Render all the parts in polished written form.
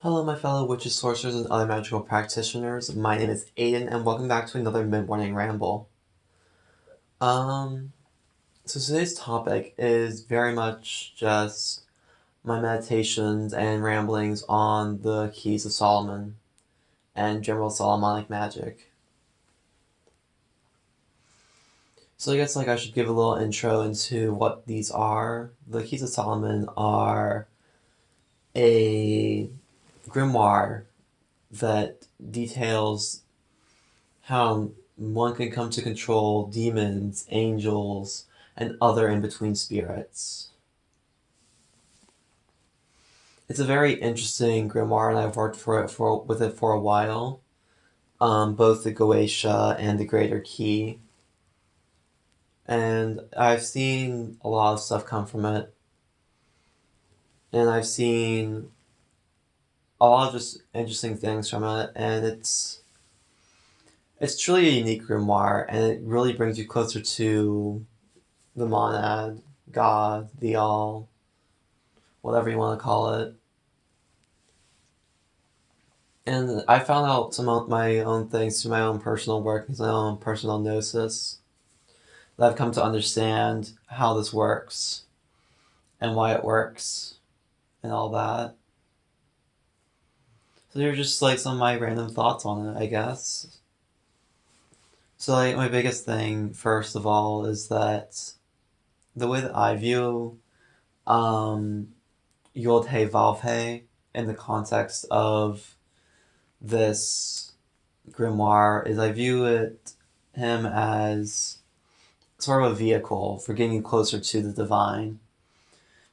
Hello, my fellow witches, sorcerers, and other magical practitioners. My name is Aiden, and welcome back to another Midmorning Ramble. Um, so today's topic is very much just my meditations and ramblings on the Keys of Solomon and general Solomonic magic. So I guess I should give a little intro into what these are. The Keys of Solomon are a grimoire that details how one can come to control demons, angels, and other in-between spirits. It's a very interesting grimoire, and I've worked with it for a while. Both the Goetia and the Greater Key. And I've seen a lot of stuff come from it. And I've seen a lot of just interesting things from it, and it's truly a unique grimoire, and it really brings you closer to the monad, God, the all, whatever you want to call it. And I found out some of my own things through my own personal work, my own personal gnosis, that I've come to understand how this works and why it works and all that. So they're just some of my random thoughts on it, I guess. So my biggest thing, first of all, is that the way that I view Yod He Vav He in the context of this grimoire is I view him as sort of a vehicle for getting closer to the divine.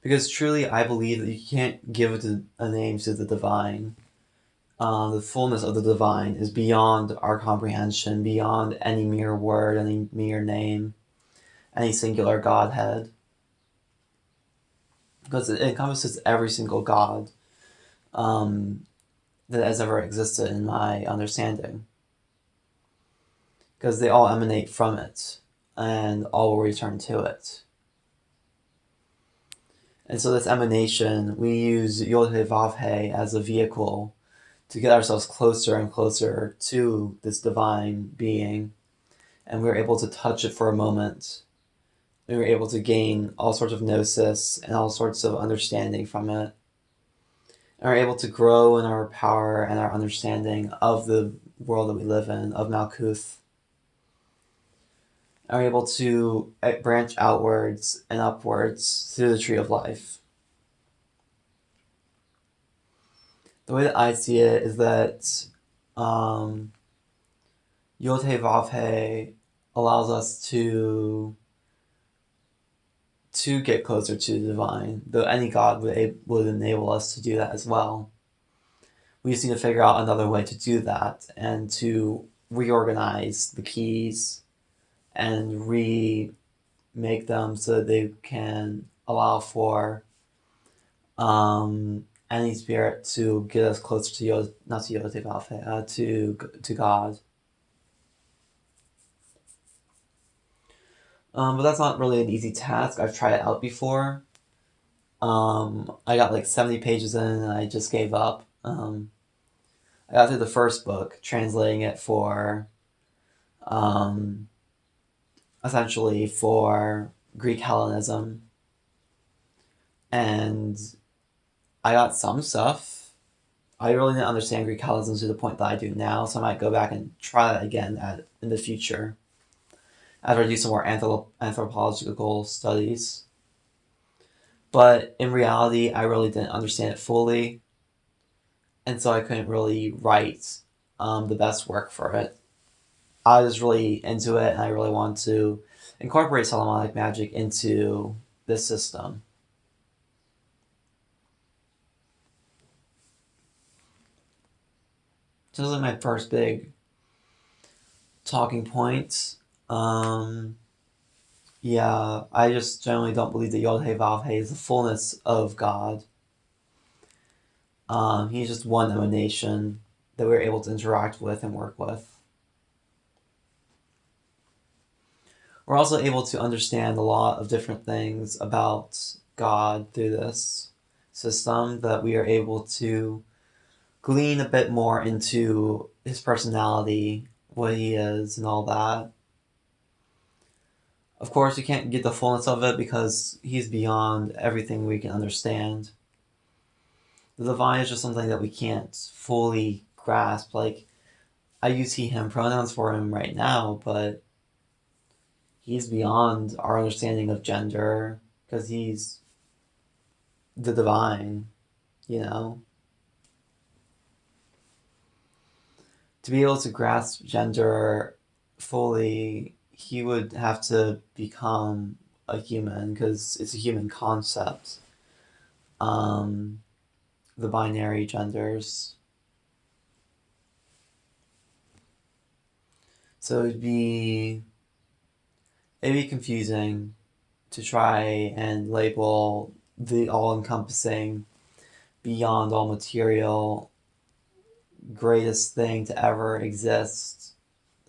Because truly I believe that you can't give a name to the divine. The fullness of the divine is beyond our comprehension, beyond any mere word, any mere name, any singular Godhead. Because it encompasses every single God that has ever existed in my understanding. Because they all emanate from it, and all will return to it. And so this emanation, we use Yod He Vav He as a vehicle to get ourselves closer and closer to this divine being. And we were able to touch it for a moment. We were able to gain all sorts of gnosis and all sorts of understanding from it. And we're able to grow in our power and our understanding of the world that we live in, of Malkuth. And we're able to branch outwards and upwards through the tree of life. The way that I see it is that Yod He Vav He allows us to get closer to the divine, though any God would enable us to do that as well. We just need to figure out another way to do that and to reorganize the keys and remake them so that they can allow for any spirit to get us closer to to God. But that's not really an easy task. I've tried it out before. I got 70 pages in and I just gave up. I got through the first book, translating it for, essentially for Greek Hellenism. And I got some stuff. I really didn't understand Greek Hellenism to the point that I do now, so I might go back and try that again in the future, after I do some more anthropological studies. But in reality, I really didn't understand it fully, and so I couldn't really write the best work for it. I was really into it, and I really wanted to incorporate Solomonic magic into this system. So those are my first big talking points. Yeah, I just generally don't believe that Yod He Vav He is the fullness of God. He's just one emanation that we're able to interact with and work with. We're also able to understand a lot of different things about God through this system that we are able to glean a bit more into his personality, what he is, and all that. Of course, you can't get the fullness of it because he's beyond everything we can understand. The divine is just something that we can't fully grasp. Like, I use he, him pronouns for him right now, but he's beyond our understanding of gender because he's the divine, you know? To be able to grasp gender fully, he would have to become a human because it's a human concept. The binary genders. So it'd be confusing to try and label the all-encompassing, beyond all material, greatest thing to ever exist,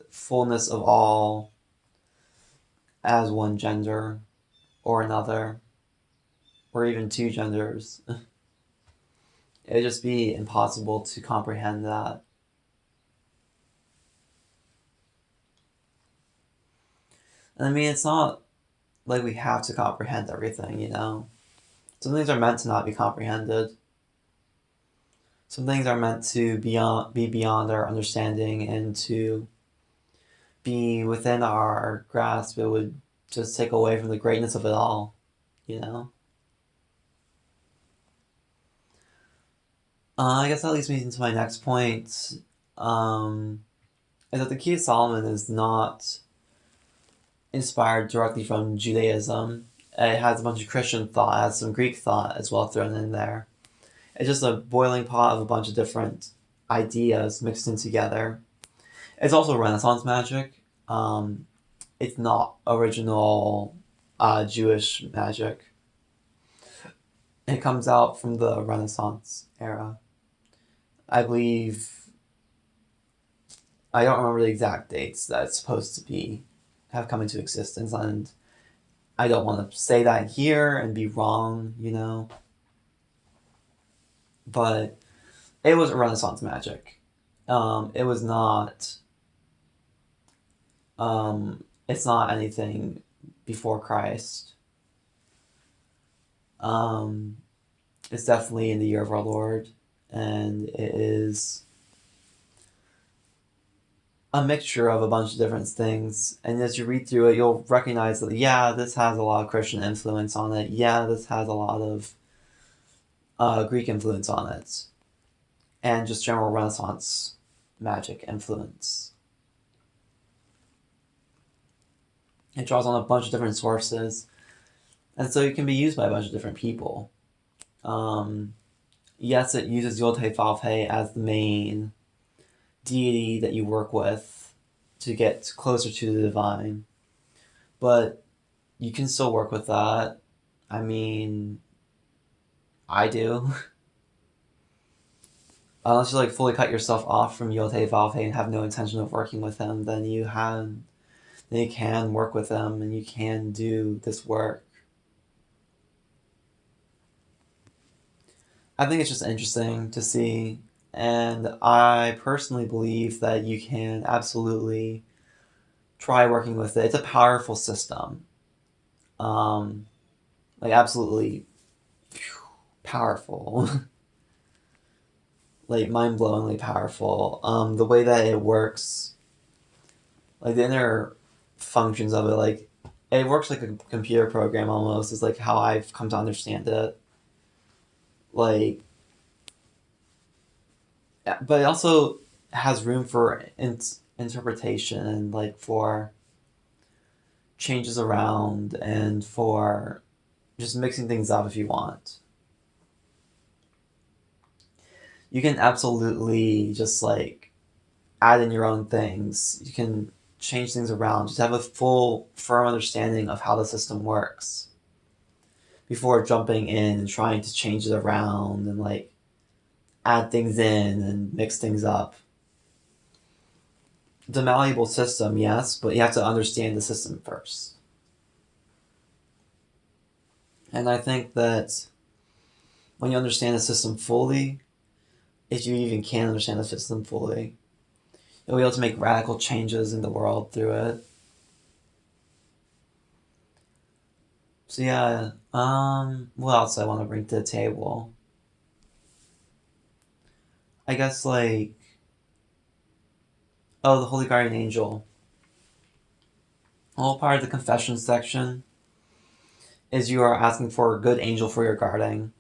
fullness of all, as one gender or another, or even two genders. It'd just be impossible to comprehend that. And I mean, it's not like we have to comprehend everything, you know? Some things are meant to not be comprehended. Some things are meant to be beyond our understanding and to be within our grasp. It would just take away from the greatness of it all, you know? I guess that leads me into my next point, is that the Key of Solomon is not inspired directly from Judaism. It has a bunch of Christian thought, it has some Greek thought as well thrown in there. It's just a boiling pot of a bunch of different ideas mixed in together. It's also Renaissance magic. It's not original Jewish magic. It comes out from the Renaissance era. I believe, I don't remember the exact dates that it's supposed to have come into existence, and I don't want to say that here and be wrong, you know. But it was Renaissance magic. It was not. It's not anything before Christ. It's definitely in the year of our Lord, and it is a mixture of a bunch of different things. And as you read through it, you'll recognize that, yeah, this has a lot of Christian influence on it. Yeah, this has a lot of Greek influence on it. And just general Renaissance magic influence. It draws on a bunch of different sources. And so it can be used by a bunch of different people. Yes, it uses Yod-Heh-Vav-Heh as the main deity that you work with to get closer to the divine. But you can still work with that. I mean, I do. Unless you fully cut yourself off from Yod-Heh-Vav-Heh and have no intention of working with him, then you can work with him and you can do this work. I think it's just interesting to see, and I personally believe that you can absolutely try working with it. It's a powerful system. Absolutely powerful. Mind-blowingly powerful. The way that it works, the inner functions of it, it works like a computer program almost, is how I've come to understand it. But it also has room for interpretation and for changes around and for just mixing things up if you want. You can absolutely just add in your own things. You can change things around. Just have a full, firm understanding of how the system works before jumping in and trying to change it around and add things in and mix things up. It's a malleable system, yes, but you have to understand the system first. And I think that when you understand the system fully, if you even can understand the system fully. You'll be able to make radical changes in the world through it. So yeah, what else I want to bring to the table? I guess the Holy Guardian Angel. A whole part of the confession section is you are asking for a good angel for your guarding.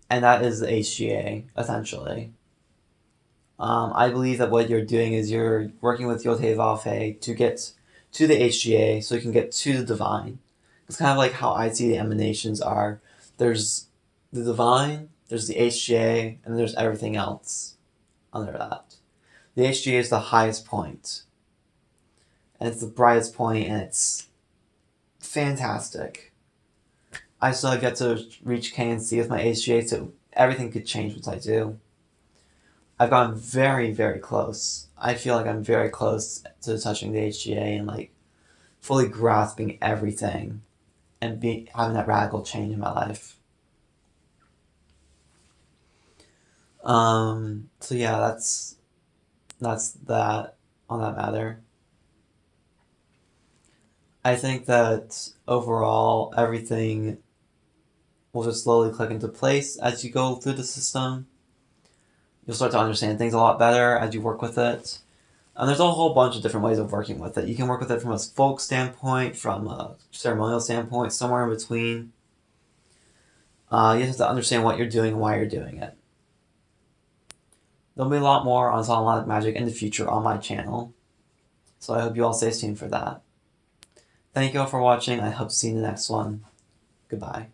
And that is the HGA, essentially. I believe that what you're doing is you're working with Yotei to get to the HGA so you can get to the divine. It's kind of like how I see the emanations are. There's the divine, there's the HGA, and there's everything else under that. The HGA is the highest point, and it's the brightest point, and it's fantastic. I still get to reach K and C with my HGA, so everything could change once I do. I've gotten very, very close. I feel like I'm very close to touching the HGA and fully grasping everything and having that radical change in my life. So yeah, that's that on that matter. I think that overall everything will just slowly click into place as you go through the system. You'll start to understand things a lot better as you work with it. And there's a whole bunch of different ways of working with it. You can work with it from a folk standpoint, from a ceremonial standpoint, somewhere in between. You have to understand what you're doing and why you're doing it. There'll be a lot more on Solomonic Magic in the future on my channel. So I hope you all stay tuned for that. Thank you all for watching. I hope to see you in the next one. Goodbye.